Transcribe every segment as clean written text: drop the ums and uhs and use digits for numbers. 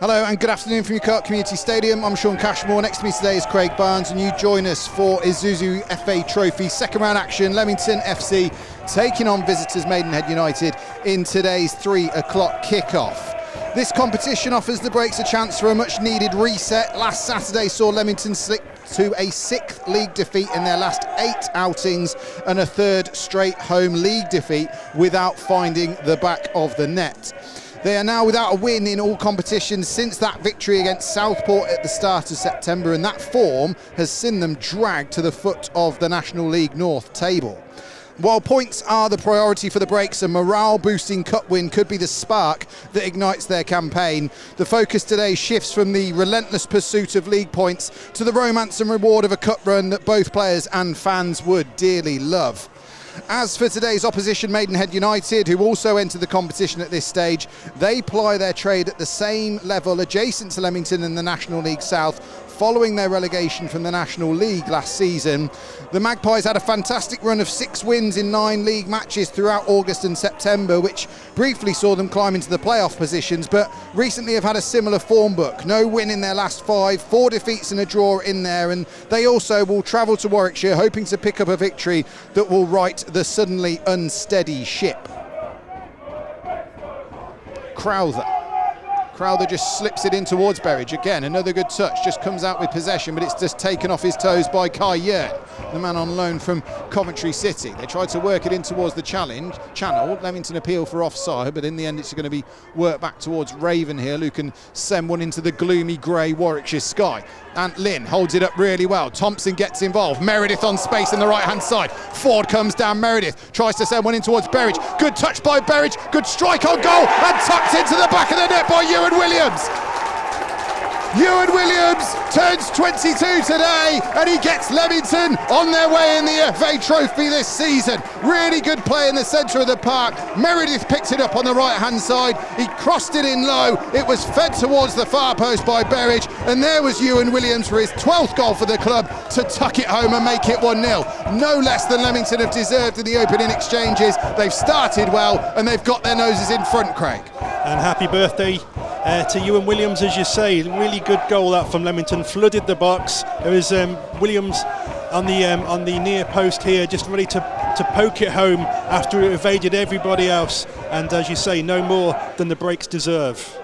Hello and good afternoon from Cork Community Stadium. I'm Shaun Cashmore. Next to me today is Craig Barnes, and you join us for Isuzu FA Trophy second round action. Leamington FC taking on visitors Maidenhead United in today's 3 o'clock kickoff. This competition offers the Breaks a chance for a much needed reset. Last Saturday saw Leamington slip to a 6th league defeat in their last 8 outings and a 3rd straight home league defeat without finding the back of the net. They are now without a win in all competitions since that victory against Southport at the start of September, and that form has seen them dragged to the foot of the National League North table. While points are the priority for the Breaks, a morale-boosting cup win could be the spark that ignites their campaign. The focus today shifts from the relentless pursuit of league points to the romance and reward of a cup run that both players and fans would dearly love. As for today's opposition, Maidenhead United, who also enter the competition at this stage, they ply their trade at the same level adjacent to Leamington in the National League South, following their relegation from the National League last season. The Magpies had a fantastic run of 6 wins in 9 league matches throughout August and September, which briefly saw them climb into the playoff positions, but recently have had a similar form book. No win in their last 5, 4 defeats and a draw in there, and they also will travel to Warwickshire hoping to pick up a victory that will right the suddenly unsteady ship. Crowther just slips it in towards Berridge. Again, another good touch, just comes out with possession, but it's just taken off his toes by Kai Yurt, the man on loan from Coventry City. They tried to work it in towards the channel. Leamington appeal for offside, but in the end it's going to be worked back towards Ravenhill, who can send one into the gloomy grey Warwickshire sky. And Lynn holds it up really well. Thompson gets involved. Meredith on space in the right-hand side. Ford comes down. Meredith tries to send one in towards Berridge. Good touch by Berridge. Good strike on goal. And tucked into the back of the net by Ewan Williams. Ewan Williams turns 22 today, and he gets Leamington on their way in the FA Trophy this season. Really good play in the centre of the park. Meredith picked it up on the right-hand side. He crossed it in low. It was fed towards the far post by Berridge, and there was Ewan Williams for his 12th goal for the club to tuck it home and make it 1-0. No less than Leamington have deserved in the opening exchanges. They've started well, and they've got their noses in front, Craig. And happy birthday to Ewan Williams, as you say. Really good goal that from Leamington, flooded the box. There was Williams on the near post here, just ready to poke it home after it evaded everybody else. And as you say, no more than the Breaks deserve.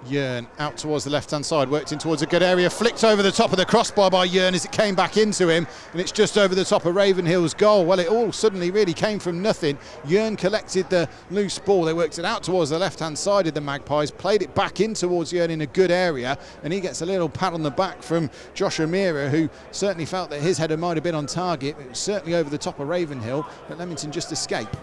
Yearn out towards the left-hand side, worked in towards a good area, flicked over the top of the crossbar by Yearn as it came back into him, and it's just over the top of Ravenhill's goal. Well, it all suddenly really came from nothing. Yearn collected the loose ball. They worked it out towards the left-hand side of the Magpies, played it back in towards Yearn in a good area, and he gets a little pat on the back from Josh O'Meara, who certainly felt that his header might have been on target. It was certainly over the top of Ravenhill, but Leamington just escaped.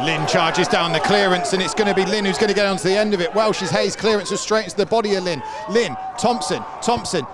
Lynn charges down the clearance, and it's going to be Lynn who's going to get onto the end of it. Welsh's Hayes clearance was straight into the body of Lynn. Thompson,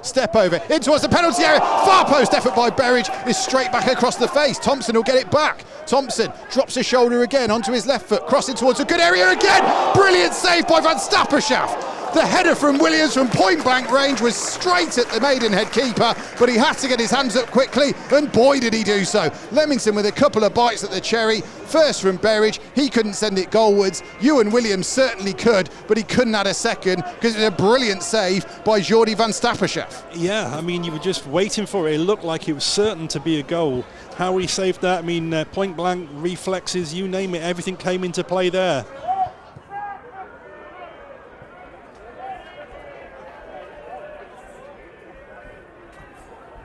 step over, in towards the penalty area. Far post effort by Berridge is straight back across the face. Thompson will get it back. Thompson drops his shoulder again onto his left foot, crossing towards a good area again. Brilliant save by Van Stapperschaft. The header from Williams from point-blank range was straight at the Maidenhead keeper, but he had to get his hands up quickly, and boy did he do so. Leamington with a couple of bites at the cherry. First from Berridge, he couldn't send it goalwards. Ewan Williams certainly could, but he couldn't add a second because it was a brilliant save by Jordi Van Stapperschaft. Yeah, I mean, you were just waiting for it. It looked like it was certain to be a goal. How he saved that, I mean, point-blank, reflexes, you name it, everything came into play there.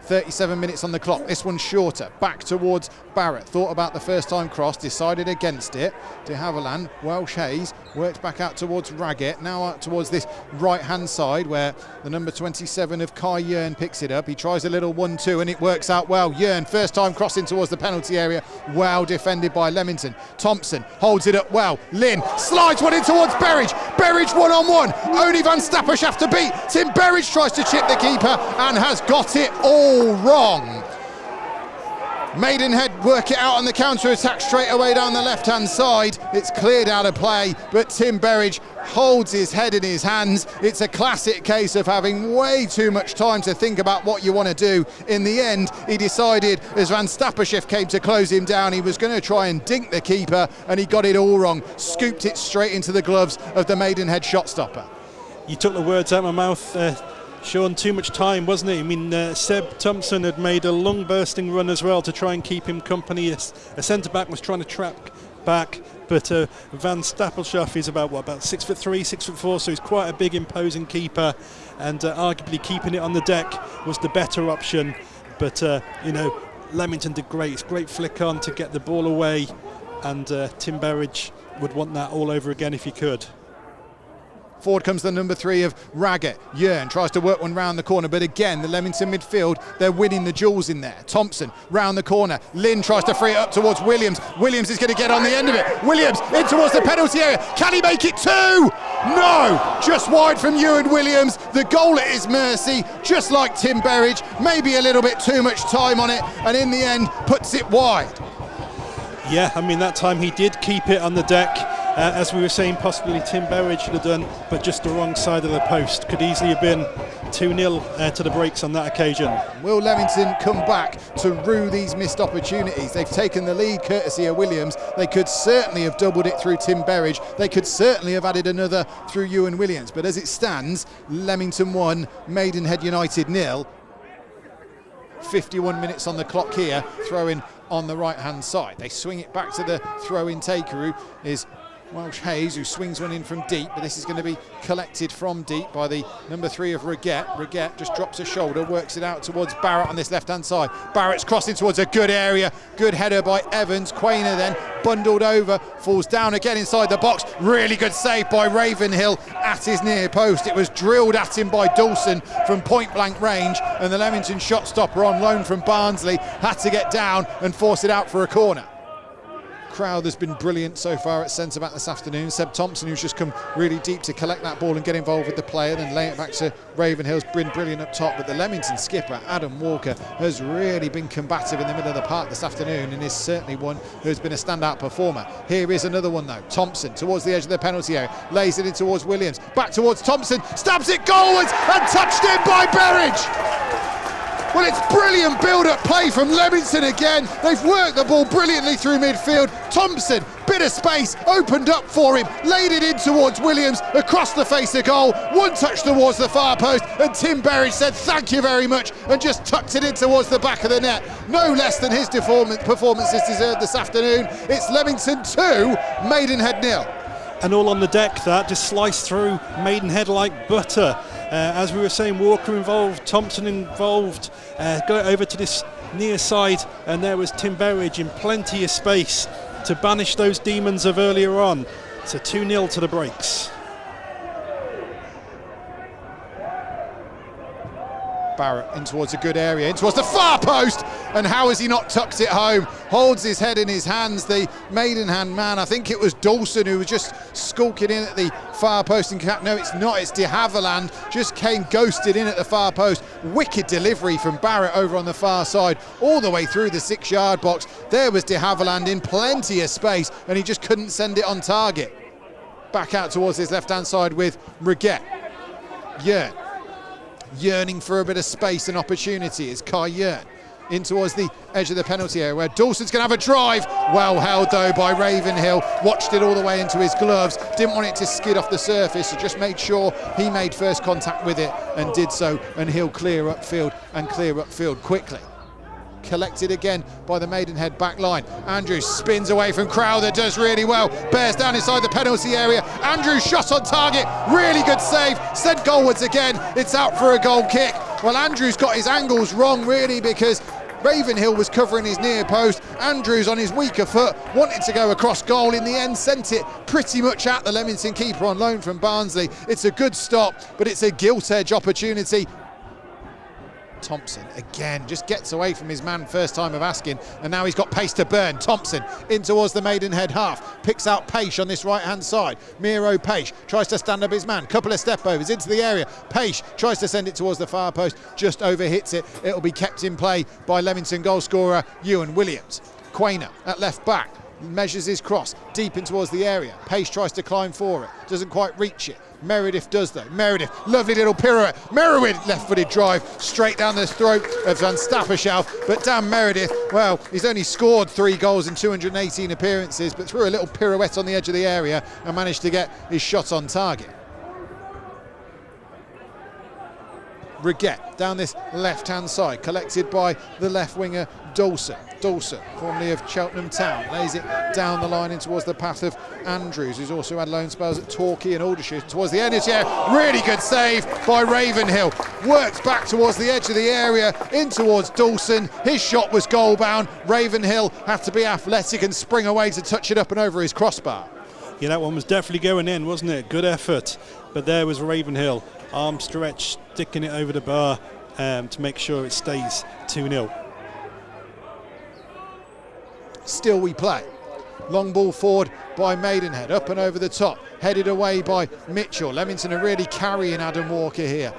37 minutes on the clock. This one's shorter. Back towards Barrett. Thought about the first time cross. Decided against it. De Havilland. Welsh Hayes worked back out towards Raggett. Now out towards this right-hand side where the number 27 of Kai Yearn picks it up. He tries a little 1-2 and it works out well. Yearn, first time crossing towards the penalty area. Well defended by Leamington. Thompson holds it up well. Lynn slides one in towards Berridge. Berridge one-on-one. Only Van Stapperschaft to beat. Tim Berridge tries to chip the keeper and has got it all wrong. Maidenhead work it out on the counter-attack straight away down the left-hand side. It's cleared out of play, but Tim Berridge holds his head in his hands. It's a classic case of having way too much time to think about what you want to do. In the end, he decided, as Van Stapperschiff came to close him down, he was going to try and dink the keeper, and he got it all wrong. Scooped it straight into the gloves of the Maidenhead shot stopper. You took the words out of my mouth, Shaun. Too much time, wasn't it? I mean, Seb Thompson had made a long bursting run as well to try and keep him company. A centre-back was trying to track back, but Van Stapperschiff is about 6'3", 6'4", so he's quite a big, imposing keeper, and arguably keeping it on the deck was the better option. But Leamington did great. It's great flick on to get the ball away, and Tim Berridge would want that all over again if he could. Forward comes the number 3 of Raggett. Jörn tries to work one round the corner, but again, the Leamington midfield, they're winning the duels in there. Thompson round the corner. Lynn tries to free it up towards Williams. Williams is going to get on the end of it. Williams in towards the penalty area. Can he make it 2? No! Just wide from Ewan Williams. The goal at his mercy, just like Tim Berridge. Maybe a little bit too much time on it, and in the end, puts it wide. Yeah, I mean, that time he did keep it on the deck. As we were saying, possibly Tim Berridge should have done, but just the wrong side of the post. Could easily have been 2-0 to the breaks on that occasion. Will Leamington come back to rue these missed opportunities? They've taken the lead courtesy of Williams. They could certainly have doubled it through Tim Berridge. They could certainly have added another through Ewan Williams. But as it stands, Leamington 1, Maidenhead United 0. 51 minutes on the clock here, throw-in on the right-hand side. They swing it back to the throw-in taker, who is Welsh Hayes, who swings one in from deep, but this is going to be collected from deep by the number 3 of Raggett. Raggett just drops a shoulder, works it out towards Barrett on this left-hand side. Barrett's crossing towards a good area. Good header by Evans. Quainer then bundled over, falls down again inside the box. Really good save by Ravenhill at his near post. It was drilled at him by Dawson from point-blank range, and the Leamington shot stopper on loan from Barnsley had to get down and force it out for a corner. Crowd has been brilliant so far at centre-back this afternoon. Seb Thompson, who's just come really deep to collect that ball and get involved with the player, then lay it back to Ravenhill's been brilliant up top. But the Leamington skipper, Adam Walker, has really been combative in the middle of the park this afternoon, and is certainly one who's been a standout performer. Here is another one though. Thompson towards the edge of the penalty area, lays it in towards Williams, back towards Thompson, stabs it goalwards and touched in by Berridge. Well, it's brilliant build-up play from Leamington again. They've worked the ball brilliantly through midfield. Thompson, bit of space, opened up for him, laid it in towards Williams, across the face of goal, one touch towards the far post, and Tim Berridge said thank you very much and just tucked it in towards the back of the net. No less than his performances deserved this afternoon. It's Leamington 2, Maidenhead 0. And all on the deck, that just sliced through Maidenhead like butter. As we were saying, Walker involved, Thompson involved, got it over to this near side, and there was Tim Berridge in plenty of space to banish those demons of earlier on. It's a 2-0 to the breaks. Barrett in towards a good area, in towards the far post, and how has he not tucked it home? Holds his head in his hands, the Maidenhead man. I think it was Dawson who was just skulking in at the far post, and no, it's not, it's de Havilland, just came ghosted in at the far post. Wicked delivery from Barrett over on the far side, all the way through the 6-yard box. There was de Havilland in plenty of space, and he just couldn't send it on target. Back out towards his left-hand side with Raggett. Jörn. Yearning for a bit of space and opportunity is Kai Jörn in towards the edge of the penalty area, where Dawson's going to have a drive. Well held though by Ravenhill, watched it all the way into his gloves, didn't want it to skid off the surface, so just made sure he made first contact with it and did so, and he'll clear upfield and clear upfield quickly. Collected again by the Maidenhead back line. Andrews spins away from Crowther, does really well, bears down inside the penalty area. Andrews shot on target, really good save, sent goalwards again. It's out for a goal kick. Well, Andrews got his angles wrong really, because Ravenhill was covering his near post. Andrews on his weaker foot wanted to go across goal, in the end sent it pretty much at the Leamington keeper on loan from Barnsley. It's a good stop, but it's a gilt edge opportunity. Thompson again just gets away from his man first time of asking, and now he's got pace to burn. Thompson in towards the Maidenhead half, picks out Page on this right hand side. Miro Page tries to stand up his man, couple of step overs into the area. Page tries to send it towards the far post, just overhits it. It'll be kept in play by Leamington goal scorer Ewan Williams. Quainer at left back measures his cross deep in towards the area. Page tries to climb for it, doesn't quite reach it. Meredith does though. Meredith, lovely little pirouette. Meredith, left-footed drive straight down the throat of Van Stappershout. But Dan Meredith, well, he's only scored 3 goals in 218 appearances, but threw a little pirouette on the edge of the area and managed to get his shot on target. Reguette down this left-hand side, collected by the left winger Dawson. Dawson, formerly of Cheltenham Town, lays it down the line in towards the path of Andrews, who's also had loan spells at Torquay and Aldershot. Towards the end, really good save by Ravenhill. Works back towards the edge of the area, in towards Dawson. His shot was goal bound. Ravenhill had to be athletic and spring away to touch it up and over his crossbar. Yeah, that one was definitely going in, wasn't it? Good effort. But there was Ravenhill, arm stretch, sticking it over the bar to make sure it stays 2-0. Still we play. Long ball forward by Maidenhead, up and over the top, headed away by Mitchell. Leamington are really carrying Adam Walker here.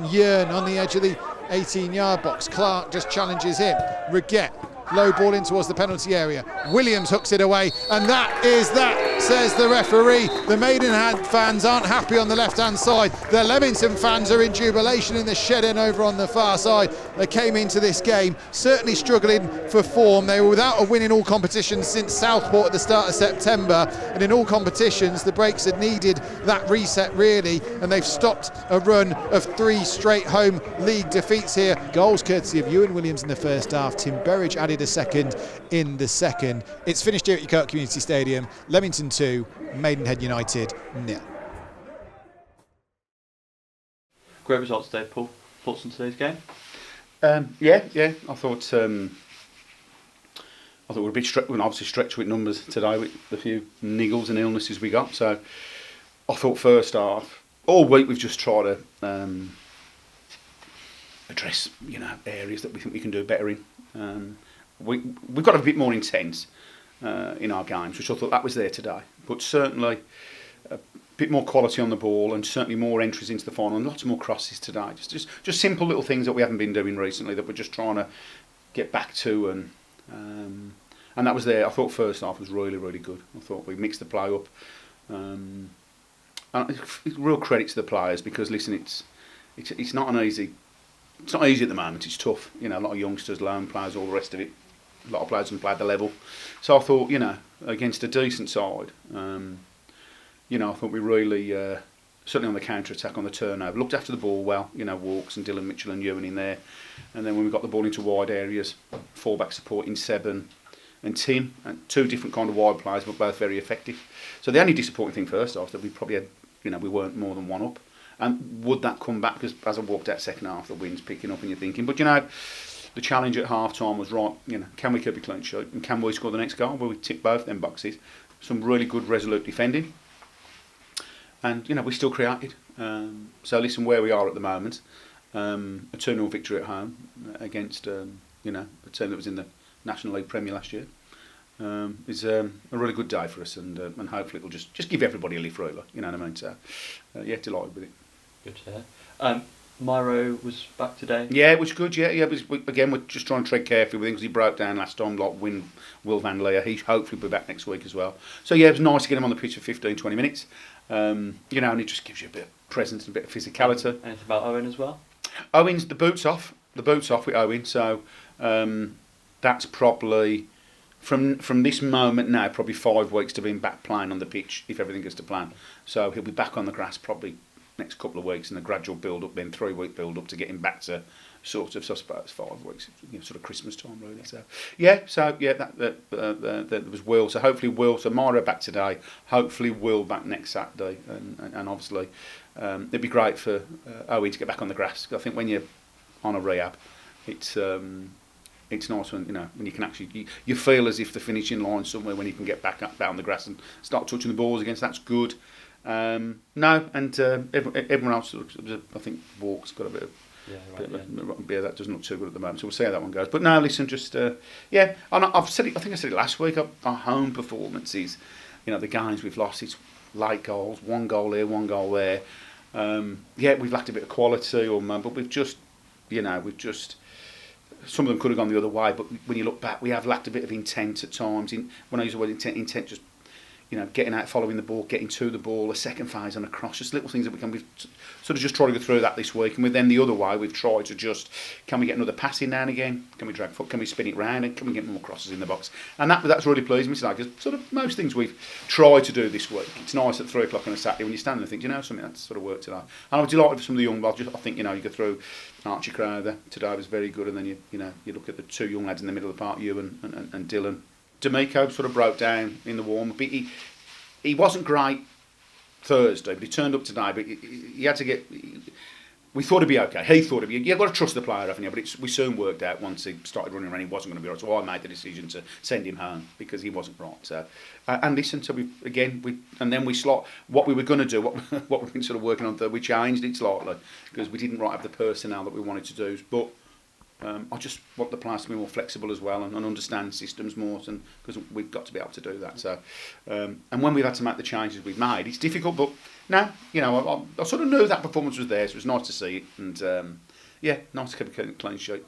Yearn on the edge of the 18-yard box. Clark just challenges him. Reguette, low ball in towards the penalty area. Williams hooks it away, and that is that, says the referee. The Maidenhead fans aren't happy on the left-hand side. The Leamington fans are in jubilation in the shed end over on the far side. They came into this game certainly struggling for form. They were without a win in all competitions since Southport at the start of September, and in all competitions the Breaks had needed that reset really, and they've stopped a run of 3 straight home league defeats here. Goals courtesy of Ewan Williams in the first half. Tim Burridge added a second in the second. It's finished here at Kirk Community Stadium. Leamington 2, Maidenhead United 0. Great results today, Paul. Thoughts on today's game? Yeah. I thought we're a bit obviously stretched with numbers today with the few niggles and illnesses we got. So I thought first half, all week we've just tried to address areas that we think we can do better in. We've got a bit more intense in our games, which I thought that was there today. But certainly a bit more quality on the ball, and certainly more entries into the final, and lots more crosses today. Just simple little things that we haven't been doing recently that we're just trying to get back to, and that was there. I thought first half was really, really good. I thought we mixed the play up. And real credit to the players, because listen, it's not an easy. It's not easy at the moment. It's tough. A lot of youngsters, loan players, all the rest of it. A lot of players haven't played the level. So I thought, against a decent side, I thought we really, certainly on the counter-attack, on the turnover, looked after the ball well. Walks and Dylan Mitchell and Ewan in there. And then when we got the ball into wide areas, full-back support in Seb and Tim, and 2 different kind of wide players, but both very effective. So the only disappointing thing first off, that we probably had, we weren't more than 1 up. And would that come back? Because as I walked out second half, the wind's picking up and you're thinking, but the challenge at half time was right, can we keep a clean sheet and can we score the next goal? Well, we ticked both them boxes. Some really good resolute defending. And, we still created. So listen, where we are at the moment, a 2-0 victory at home against, a team that was in the National League Premier last year. Is a really good day for us, and hopefully it'll just give everybody a lift, really. You know what I mean? So, delighted with it. Good to hear. Myro was back today. Yeah, it was good. Yeah. We're just trying to tread carefully with him because he broke down last time. Like Will Van Leer, he hopefully will be back next week as well. So it was nice to get him on the pitch for 15-20 minutes. And it just gives you a bit of presence and a bit of physicality. Anything about Owen as well? Owen's the boots off with Owen. So that's probably from this moment now, probably 5 weeks to being back playing on the pitch if everything goes to plan. So he'll be back on the grass probably next couple of weeks, and a gradual build up, then 3-week build up to get him back to sort of, I suppose, 5 weeks, sort of Christmas time really. So that was Will. So hopefully so Mara back today. Hopefully Will back next Saturday, and obviously it'd be great for Owen to get back on the grass. I think when you're on a rehab, it's nice when when you can actually you feel as if the finishing line somewhere when you can get back up down the grass and start touching the balls against. That's good. Everyone else, I think Walk's got a bit of Yeah, that doesn't look too good at the moment, so we'll see how that one goes. But no, listen, just yeah, and I've said it. I think I said it last week. Our home performances, you know, the games we've lost, it's late goals, 1 goal here, 1 goal there. Yeah, we've lacked a bit of quality, but we've just, you know, some of them could have gone the other way. But when you look back, we have lacked a bit of intent at times. When I use the word intent just, you know, getting out, following the ball, getting to the ball, a second phase on a cross, just little things that we've sort of just tried to go through that this week. And then the other way, we've tried to just, can we get another pass in now and again? Can we drag foot? Can we spin it round? And can we get more crosses in the box? And that's really pleased me today, because sort of most things we've tried to do this week. It's nice at 3 o'clock on a Saturday when you stand there and think, you know, something that's sort of worked today. And I'm delighted with some of the young lads. I think, you know, you go through Archie Crowther today was very good, and then you look at the 2 young lads in the middle of the park, you and Dylan. D'Amico sort of broke down in the warm-up. He wasn't great Thursday, but he turned up today. But he had to get. We thought he'd be okay. He thought he'd be. You've got to trust the player, haven't you? But we soon worked out once he started running around, he wasn't going to be right. So I made the decision to send him home because he wasn't right. So, and listen, so then we slot what we were going to do, what we've been sort of working on. We changed it slightly because we didn't have the personnel that we wanted to do, but. I just want the players to be more flexible as well and understand systems more, because we've got to be able to do that. So, and when we've had to make the changes we've made, it's difficult. But now, you know, I sort of knew that performance was there, so it was nice to see it. And yeah, nice to keep a clean sheet.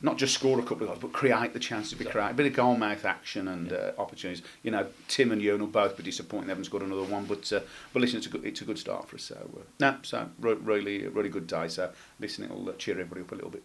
Not just score a couple of goals, but create the chance to be created. A bit of goal mouth action and opportunities. You know, Tim and Ewan will both be disappointed they haven't scored another one. But listen, it's a good start for us. So really good day. So listen, it'll cheer everybody up a little bit.